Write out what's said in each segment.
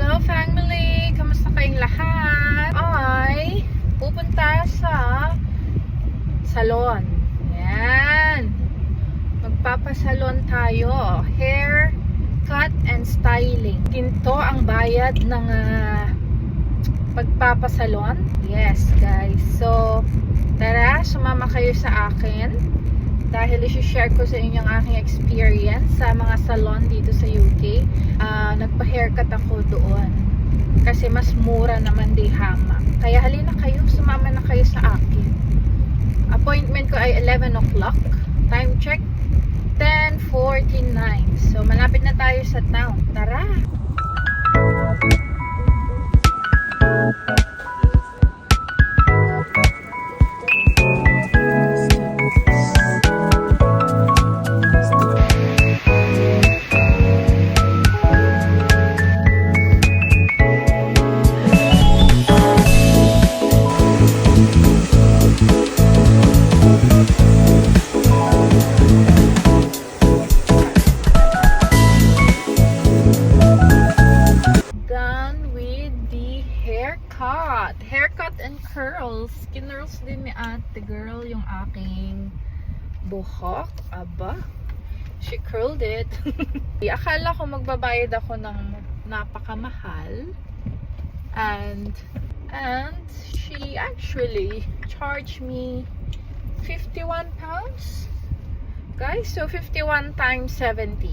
Hello family! Kamusta kayong lahat? Ay, pupunta sa salon. Yan. Magpapasalon tayo. Hair, cut, and styling. Ginto ang bayad ng pagpapasalon. Yes, guys. So, tara, sumama kayo sa akin. Dahil isi-share ko sa inyo ang aking experience sa mga salon dito sa UK. Nagpa-haircut ako doon. Kasi mas mura naman di hama. Kaya halina kayo, sumama na kayo sa akin. Appointment ko ay 11 o'clock. Time check, 10:49. So, malapit na tayo sa town. Tara! Haircut and curls. Kinurls din ni ate girl yung aking buhok. Aba, she curled it. Akala ko magbabayad ako ng napakamahal. And she actually charged me 51 pounds. Guys, so 51 times 70.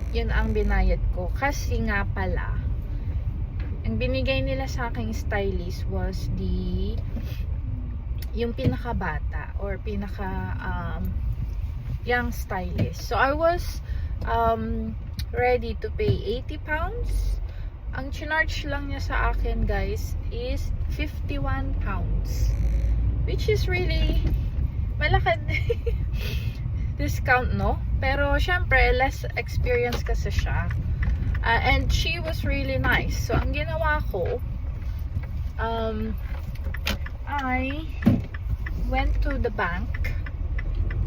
Yun ang binayad ko. Kasi nga pala, ang binigay nila sa aking stylist was yung pinakabata or pinaka young stylist. So I was ready to pay 80 pounds. Ang charge lang niya sa akin, guys, is 51 pounds. Which is really malaki discount, no? Pero syempre, less experience kasi siya. And she was really nice. So, ang ginawa ko, I went to the bank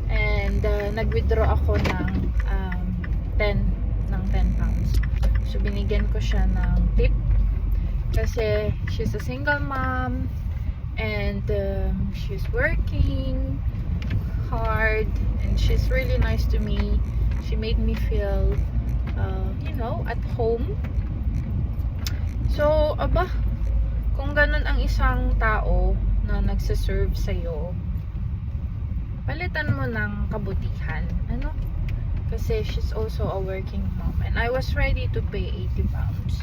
and nag-withdraw ako ng 10 pounds. So, binigyan ko siya ng tip kasi she's a single mom and she's working hard and she's really nice to me. She made me feel at home. So, aba, kung ganun ang isang tao na nagsaserve sa'yo, palitan mo ng kabutihan. Kasi she's also a working mom. And I was ready to pay 80 pounds.